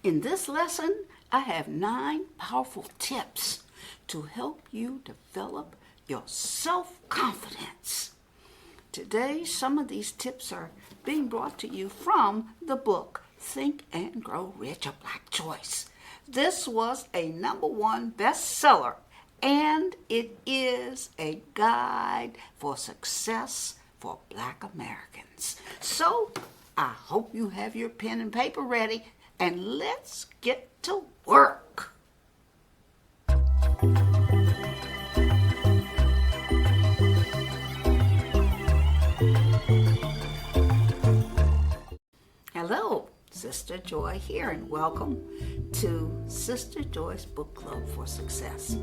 In this lesson, I have 9 powerful tips to help you develop your self-confidence. Today, some of these tips are being brought to you from the book, Think and Grow Rich, A Black Choice. This was a #1 bestseller, and it is a guide for success for Black Americans. So, I hope you have your pen and paper ready, and let's get to work. Hello, Sista Joy here, and welcome to Sista Joy's Book Club for Success.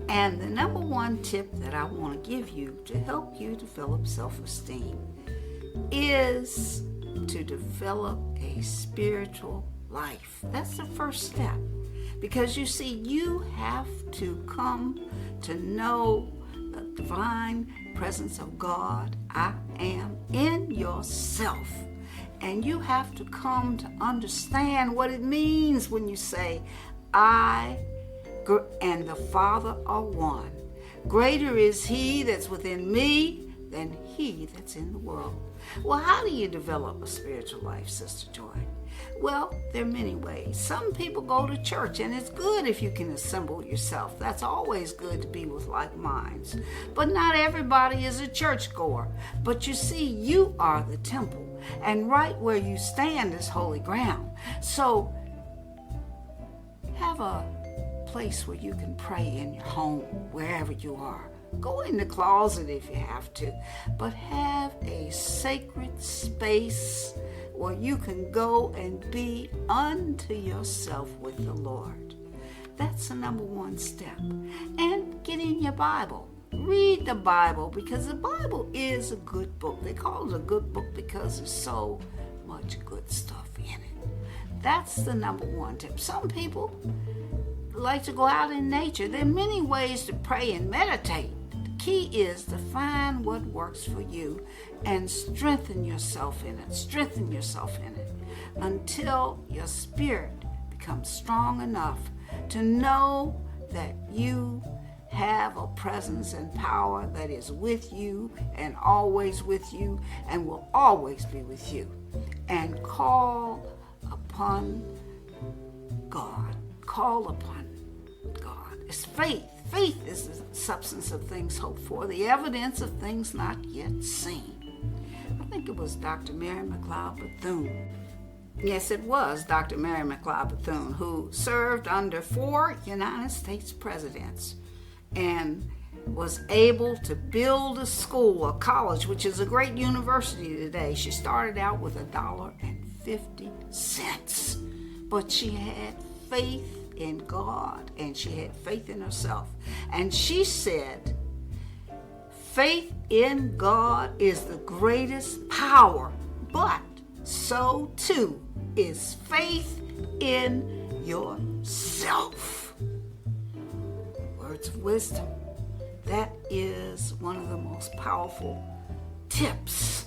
And the #1 tip that I want to give you to help you develop self-esteem is to develop a spiritual life. That's the first step. Because you see, you have to come to know the divine presence of God, I am, in yourself. And you have to come to understand what it means when you say, I and the Father are one. Greater is He that's within me than he that's in the world. Well, how do you develop a spiritual life, Sista Joy? Well, there are many ways. Some people go to church, and it's good if you can assemble yourself. That's always good to be with like minds. But not everybody is a churchgoer. But you see, you are the temple, and right where you stand is holy ground. So have a place where you can pray in your home, wherever you are. Go in the closet if you have to, but have a sacred space where you can go and be unto yourself with the Lord. That's the #1 step. And get in your Bible. Read the Bible, because the Bible is a good book. They call it a good book because there's so much good stuff in it. That's the #1 tip. Some people like to go out in nature. There are many ways to pray and meditate. The key is to find what works for you and strengthen yourself in it. Strengthen yourself in it until your spirit becomes strong enough to know that you have a presence and power that is with you and always with you and will always be with you. And call upon God. Call upon God. It's faith. Faith is the substance of things hoped for, the evidence of things not yet seen. I think it was Dr. Mary McLeod Bethune. Yes, it was Dr. Mary McLeod Bethune, who served under 4 United States presidents and was able to build a school, a college, which is a great university today. She started out with $1.50, but she had faith in God, and she had faith in herself. And she said, faith in God is the greatest power, but so too is faith in yourself. Words of wisdom. That is one of the most powerful tips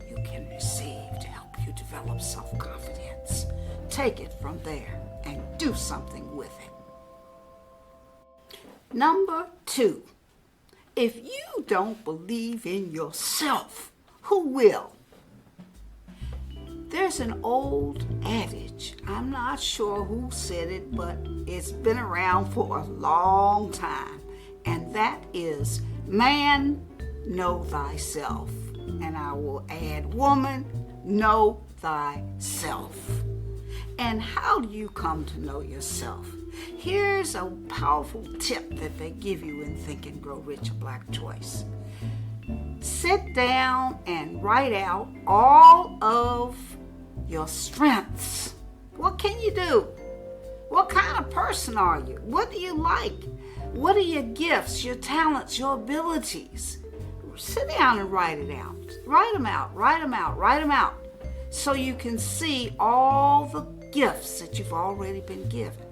you can receive to help you develop self-confidence. Take it from there and do something with it. #2, if you don't believe in yourself, who will? There's an old adage, I'm not sure who said it, but it's been around for a long time, and that is, man, know thyself. And I will add, woman, know thyself. And how do you come to know yourself? Here's a powerful tip that they give you in Think and Grow Rich, A Black Choice. Sit down and write out all of your strengths. What can you do? What kind of person are you? What do you like? What are your gifts, your talents, your abilities? Sit down and write it out. Write them out, write them out, write them out, so you can see all the gifts that you've already been given.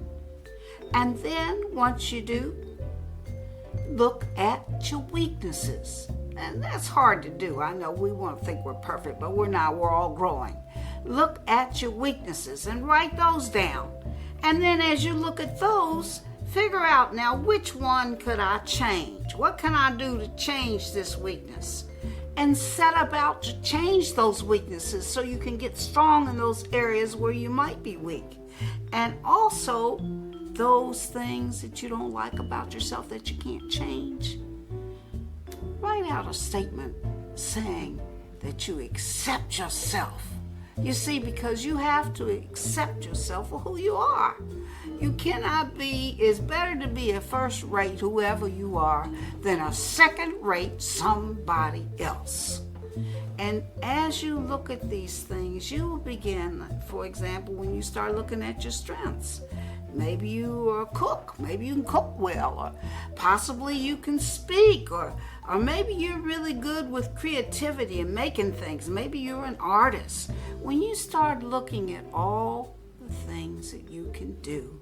And then once you do, look at your weaknesses. And that's hard to do. I know we want to think we're perfect, but we're not. We're all growing. look at your weaknesses and write those down. And then as you look at those, figure out now which one could I change? What can I do to change this weakness? And set about to change those weaknesses so you can get strong in those areas where you might be weak. And also those things that you don't like about yourself that you can't change. Write out a statement saying that you accept yourself. You see, because you have to accept yourself for who you are. You cannot be, it's better to be a first rate whoever you are than a second rate somebody else. And as you look at these things, you will begin, for example, when you start looking at your strengths. Maybe you are a cook, maybe you can cook well, or possibly you can speak, or maybe you're really good with creativity and making things. Maybe you're an artist. When you start looking at all the things that you can do,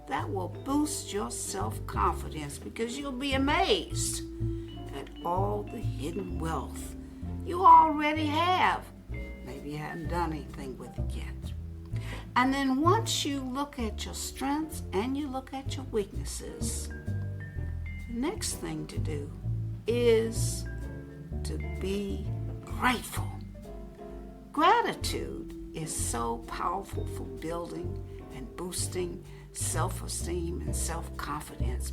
that will boost your self-confidence because you'll be amazed at all the hidden wealth you already have. Maybe you haven't done anything with it yet. And then once you look at your strengths and you look at your weaknesses, the next thing to do is to be grateful. Gratitude is so powerful for building and boosting self-esteem and self-confidence.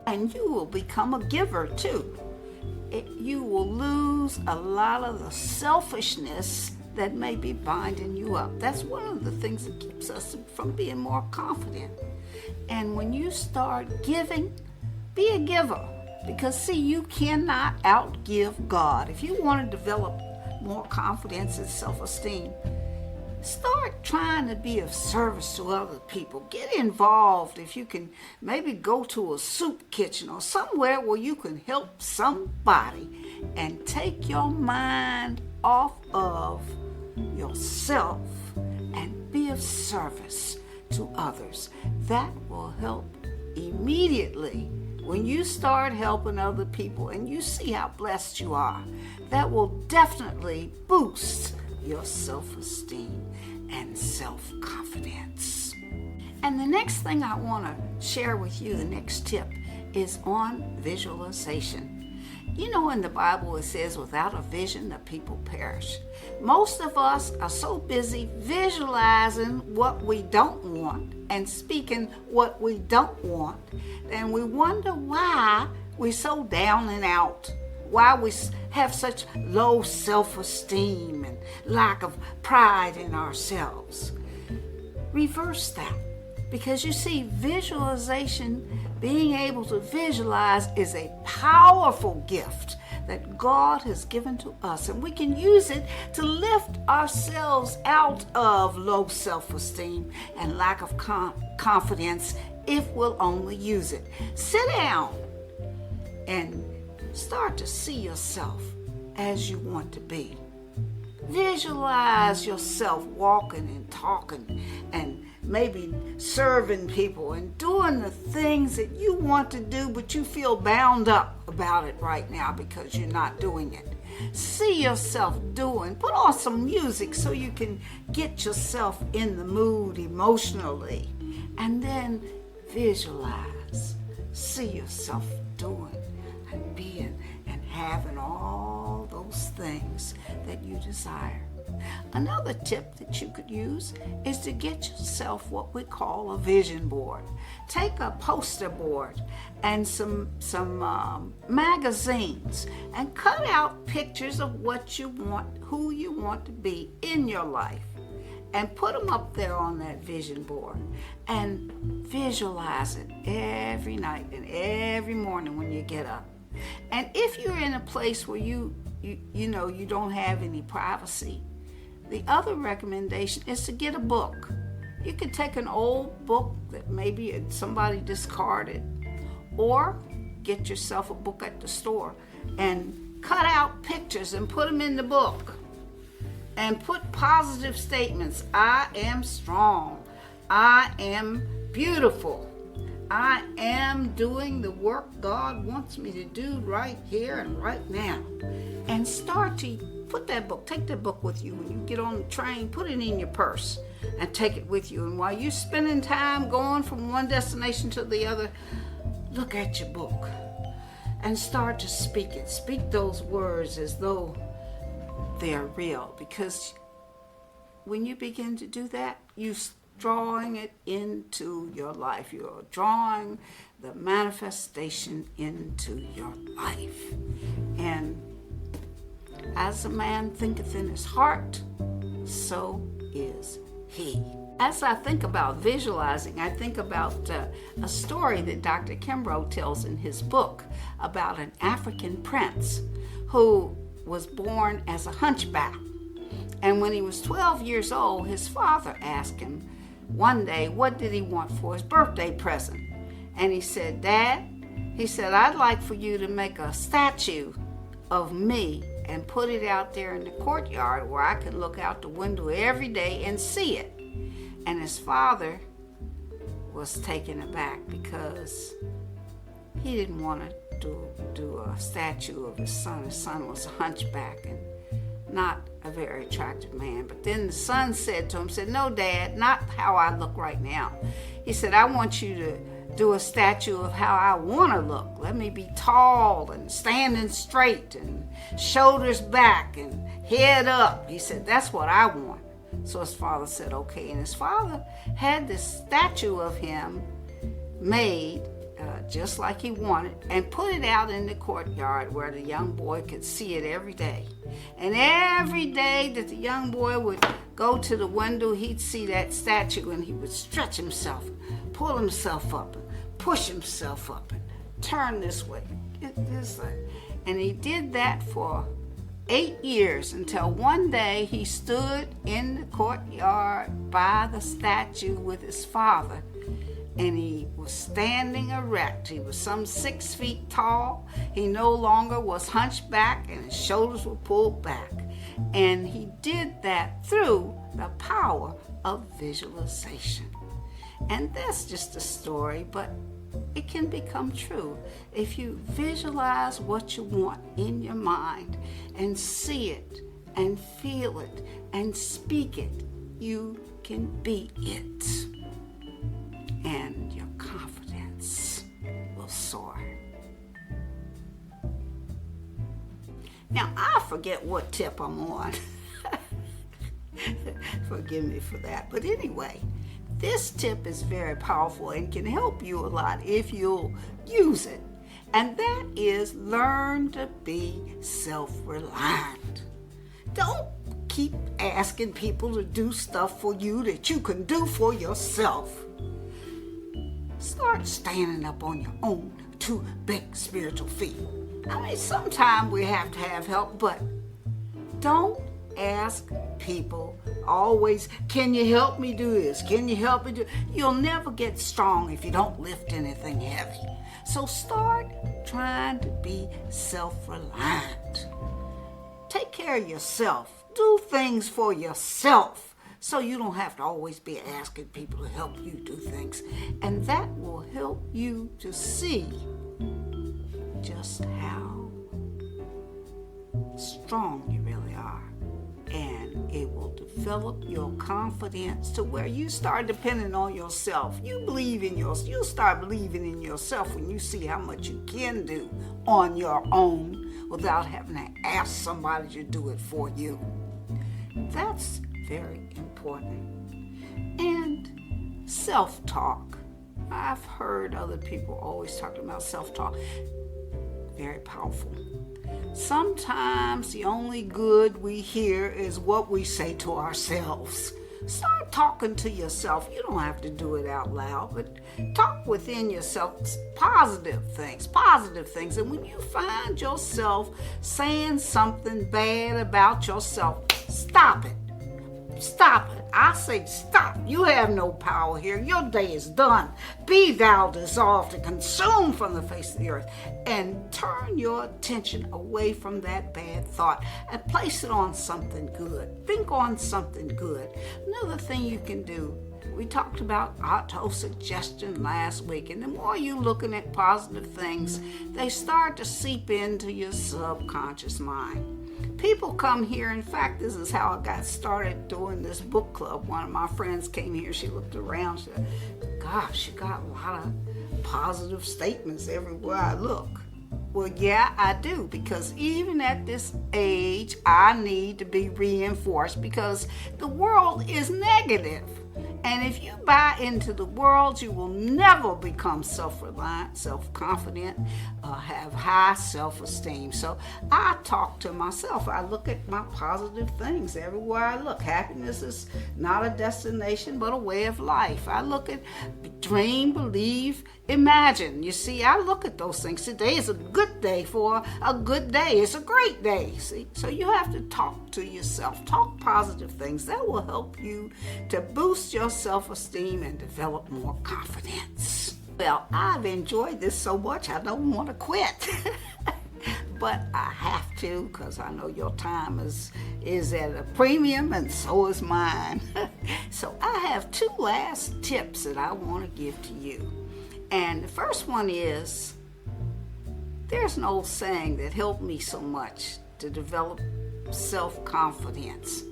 And you will become a giver too. You will lose a lot of the selfishness that may be binding you up. That's one of the things that keeps us from being more confident. And when you start giving, be a giver. Because see, you cannot outgive God. If you want to develop more confidence and self-esteem, start trying to be of service to other people. Get involved. If you can, maybe go to a soup kitchen or somewhere where you can help somebody and take your mind off of yourself and be of service to others. That will help immediately. When you start helping other people and you see how blessed you are, that will definitely boost your self-esteem and self-confidence. And the next thing I want to share with you, the next tip, is on visualization. You know, in the Bible it says, without a vision, the people perish. Most of us are so busy visualizing what we don't want and speaking what we don't want, and we wonder why we're so down and out, why we have such low self-esteem and lack of pride in ourselves. Reverse that. Because you see, visualization, being able to visualize, is a powerful gift that God has given to us. And we can use it to lift ourselves out of low self-esteem and lack of confidence if we'll only use it. Sit down and start to see yourself as you want to be. Visualize yourself walking and talking and maybe serving people and doing the things that you want to do, but you feel bound up about it right now because you're not doing it. See yourself doing, put on some music so you can get yourself in the mood emotionally, and then visualize, see yourself doing and being and having all those things that you desire. Another tip that you could use is to get yourself what we call a vision board. Take a poster board and some magazines and cut out pictures of what you want, who you want to be in your life, and put them up there on that vision board and visualize it every night and every morning when you get up. And if you're in a place where you don't have any privacy, the other recommendation is to get a book. You could take an old book that maybe somebody discarded, or get yourself a book at the store and cut out pictures and put them in the book. And put positive statements. I am strong. I am beautiful. I am doing the work God wants me to do right here and right now. And start to Take that book with you when you get on the train. Put it in your purse and take it with you. And while you're spending time going from one destination to the other, look at your book and start to speak it. Speak those words as though they're real, because when you begin to do that, you're drawing it into your life. You're drawing the manifestation into your life. And as a man thinketh in his heart, so is he. As I think about visualizing, I think about a story that Dr. Kimbrough tells in his book about an African prince who was born as a hunchback. And when he was 12 years old, his father asked him one day, what did he want for his birthday present? And he said, Dad, he said, I'd like for you to make a statue of me and put it out there in the courtyard where I can look out the window every day and see it. And his father was taken aback because he didn't want to do a statue of his son. His son was a hunchback and not a very attractive man. But then the son said to him, no, Dad, not how I look right now. He said, I want you to do a statue of how I want to look. Let me be tall and standing straight and shoulders back and head up. He said, that's what I want. So his father said, okay. And his father had this statue of him made just like he wanted and put it out in the courtyard where the young boy could see it every day. And every day that the young boy would go to the window, he'd see that statue and he would stretch himself, pull himself up, push himself up, and turn this way. And he did that for 8 years until one day he stood in the courtyard by the statue with his father, and he was standing erect. He was some 6 feet tall. He no longer was hunchback and his shoulders were pulled back. And he did that through the power of visualization. And that's just a story, but it can become true. If you visualize what you want in your mind and see it and feel it and speak it, you can be it. And your confidence will soar. Now, I forget what tip I'm on. Forgive me for that. But anyway, this tip is very powerful and can help you a lot if you'll use it. And that is learn to be self-reliant. Don't keep asking people to do stuff for you that you can do for yourself. Start standing up on your own 2 big spiritual feet. I mean, sometimes we have to have help, but don't ask people always, can you help me do this? Can you help me do? You'll never get strong if you don't lift anything heavy. So start trying to be self-reliant. Take care of yourself. Do things for yourself so you don't have to always be asking people to help you do things. And that will help you to see just how strong you really are. And it will develop your confidence to where you start depending on yourself. You'll start believing in yourself when you see how much you can do on your own without having to ask somebody to do it for you. That's very important. And self-talk. I've heard other people always talking about self-talk. Very powerful. Sometimes the only good we hear is what we say to ourselves. Start talking to yourself. You don't have to do it out loud, but talk within yourself positive things. And when you find yourself saying something bad about yourself, stop it. Stop it. I say stop. You have no power here. Your day is done. Be thou dissolved and consumed from the face of the earth. And turn your attention away from that bad thought and place it on something good. Think on something good. Another thing you can do, we talked about auto-suggestion last week, and the more you're looking at positive things, they start to seep into your subconscious mind. people come here. In fact, this is how I got started doing this book club. One of my friends came here. She looked around. She said, gosh, you got a lot of positive statements everywhere I look. Well, yeah, I do, because even at this age, I need to be reinforced because the world is negative. And if you buy into the world, you will never become self-reliant, self-confident, have high self-esteem. So I talk to myself. I look at my positive things everywhere I look. Happiness is not a destination, but a way of life. I look at dream, believe, imagine. You see, I look at those things. Today is a good day for a good day. It's a great day, see? So you have to talk to yourself. Talk positive things. That will help you to boost your self-esteem and develop more confidence. Well, I've enjoyed this so much, I don't want to quit. But I have to, because I know your time is at a premium, and so is mine. So I have 2 last tips that I want to give to you. And the first one is, there's an old saying that helped me so much to develop self-confidence.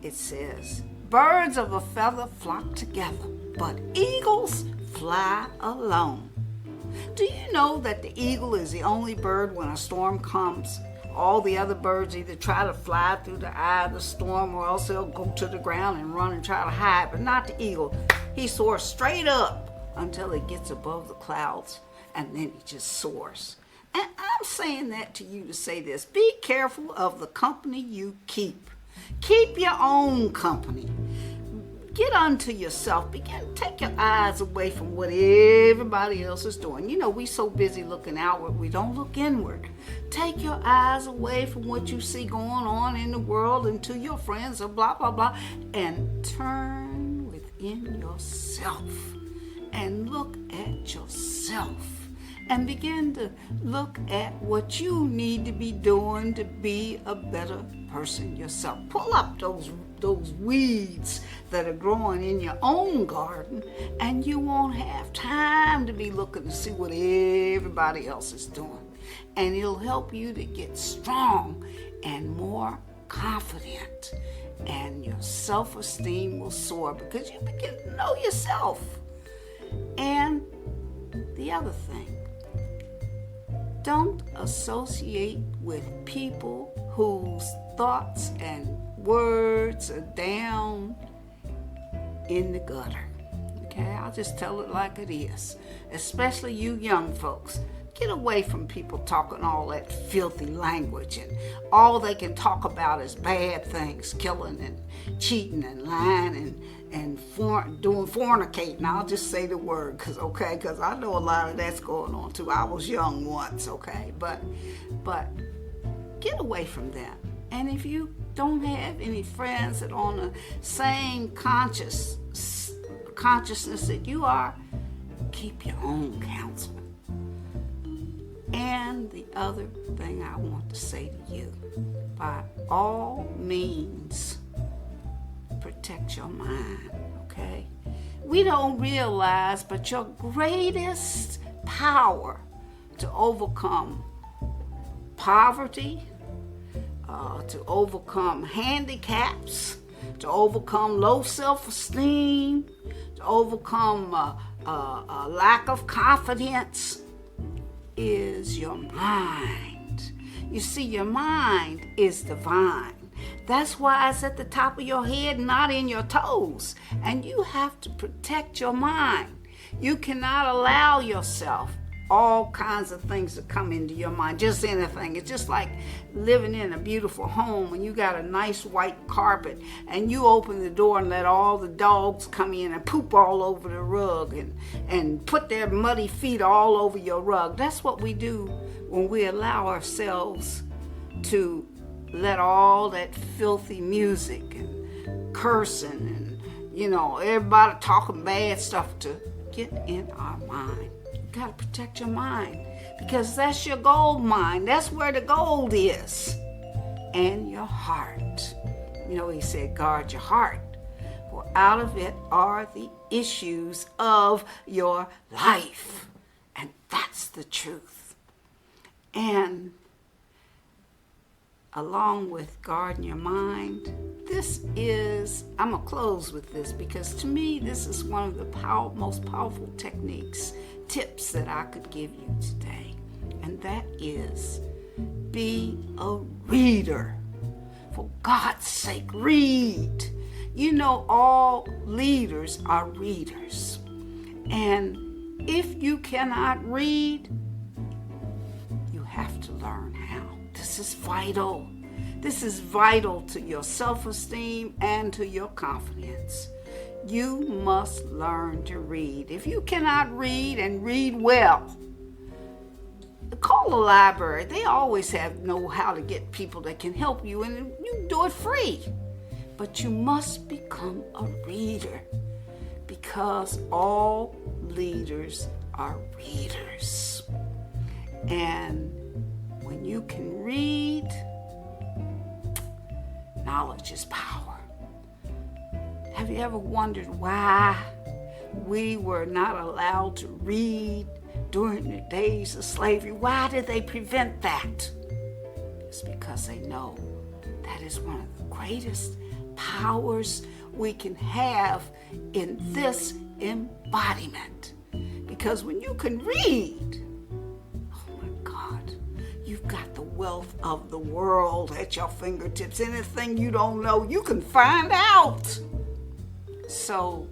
It says, birds of a feather flock together, but eagles fly alone. Do you know that the eagle is the only bird when a storm comes? All the other birds either try to fly through the eye of the storm, or else they'll go to the ground and run and try to hide, but not the eagle. He soars straight up until he gets above the clouds, and then he just soars. And I'm saying that to you to say this: be careful of the company you keep. Keep your own company. Get unto yourself. Take your eyes away from what everybody else is doing. You know, we so busy looking outward, we don't look inward. Take your eyes away from what you see going on in the world and to your friends or blah, blah, blah, and turn within yourself and look at yourself. And begin to look at what you need to be doing to be a better person yourself. Pull up those weeds that are growing in your own garden, and you won't have time to be looking to see what everybody else is doing. And it'll help you to get strong and more confident, and your self-esteem will soar because you begin to know yourself. And the other thing, don't associate with people whose thoughts and words are down in the gutter. Okay, I'll just tell it like it is. Especially you young folks. Get away from people talking all that filthy language, and all they can talk about is bad things, killing and cheating and lying and doing fornicating. I'll just say the word, because I know a lot of that's going on too. I was young once, okay? But get away from that. And if you don't have any friends that are on the same consciousness that you are, keep your own counsel. And the other thing I want to say to you, by all means, protect your mind, okay? We don't realize, but your greatest power to overcome poverty, to overcome handicaps, to overcome low self-esteem, to overcome a lack of confidence, is your mind. You see, your mind is divine. That's why it's at the top of your head, not in your toes. And you have to protect your mind. You cannot allow yourself all kinds of things to come into your mind, just anything. It's just like living in a beautiful home and you got a nice white carpet and you open the door and let all the dogs come in and poop all over the rug and put their muddy feet all over your rug. That's what we do when we allow ourselves to let all that filthy music and cursing and, everybody talking bad stuff to get in our mind. You got to protect your mind, because that's your gold mine. That's where the gold is. And your heart. He said, guard your heart, for out of it are the issues of your life. And that's the truth. And along with guarding your mind, I'm going to close with this because to me, this is one of the most powerful techniques, tips that I could give you today. And that is be a reader. For God's sake, read. You know, all leaders are readers. And if you cannot read, you have to learn how. This is vital. This is vital to your self-esteem and to your confidence. You must learn to read. If you cannot read and read well, call the library. They always know how to get people that can help you, and you can do it free. But you must become a reader because all leaders are readers. And when you can read, knowledge is power. Have you ever wondered why we were not allowed to read during the days of slavery? Why did they prevent that? It's because they know that is one of the greatest powers we can have in this embodiment. Because when you can read, oh my God, you've got the wealth of the world at your fingertips. Anything you don't know, you can find out. So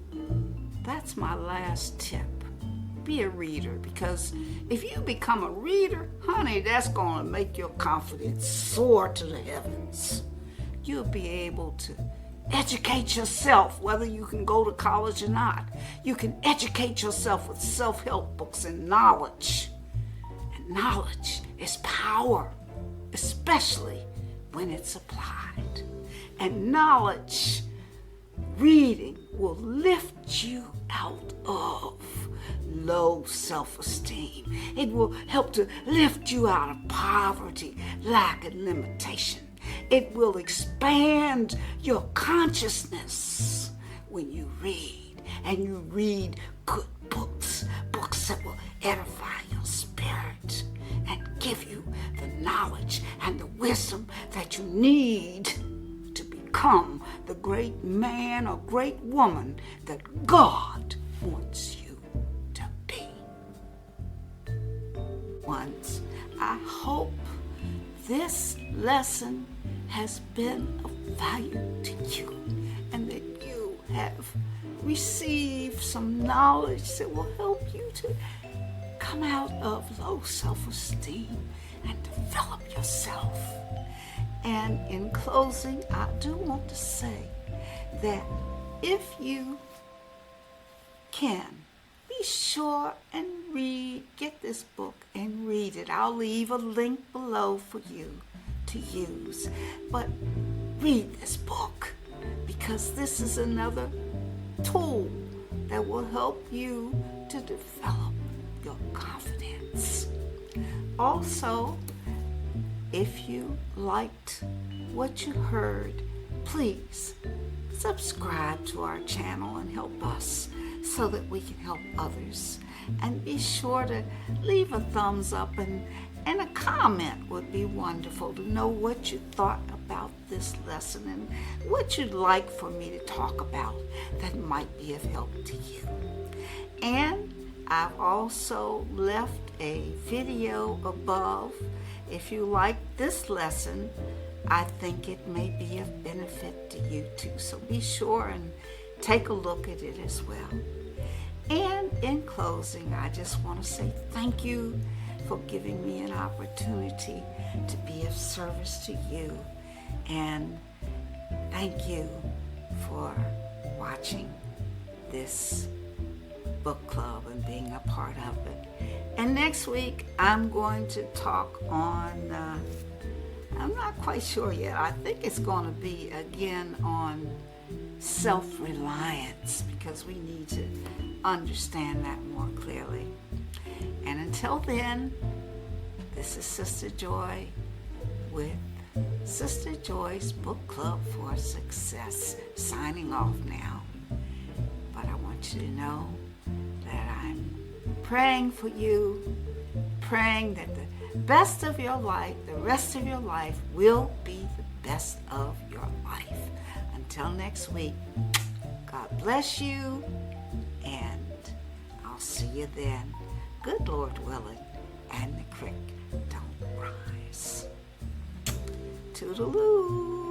that's my last tip. Be a reader, because if you become a reader, honey, that's going to make your confidence soar to the heavens. You'll be able to educate yourself, whether you can go to college or not. You can educate yourself with self-help books and knowledge. And knowledge is power, especially when it's applied. And knowledge, reading, will lift you out of low self-esteem. It will help to lift you out of poverty, lack, and limitation. It will expand your consciousness when you read, and you read good books, books that will edify your spirit and give you the knowledge and the wisdom that you need to become the great man or great woman that God wants you to be. Once, I hope this lesson has been of value to you and that you have received some knowledge that will help you to come out of low self-esteem and develop yourself. And in closing, I do want to say that if you can, be sure and get this book and read it. I'll leave a link below for you to use. But read this book, because this is another tool that will help you to develop your confidence. Also, if you liked what you heard, please subscribe to our channel and help us so that we can help others. And be sure to leave a thumbs up, and a comment would be wonderful to know what you thought about this lesson and what you'd like for me to talk about that might be of help to you. And I've also left a video above. If you like this lesson, I think it may be of benefit to you too. So be sure and take a look at it as well. And in closing, I just want to say thank you for giving me an opportunity to be of service to you. And thank you for watching this book club and being a part of it. And next week, I'm going to talk on, I'm not quite sure yet. I think it's going to be again on self-reliance, because we need to understand that more clearly. And until then, this is Sister Joy with Sister Joy's Book Club for Success, signing off now. But I want you to know that I'm praying for you, praying that the best of your life, the rest of your life, will be best of your life. Until next week, God bless you, and I'll see you then. Good Lord willing, and the creek don't rise. Toodaloo.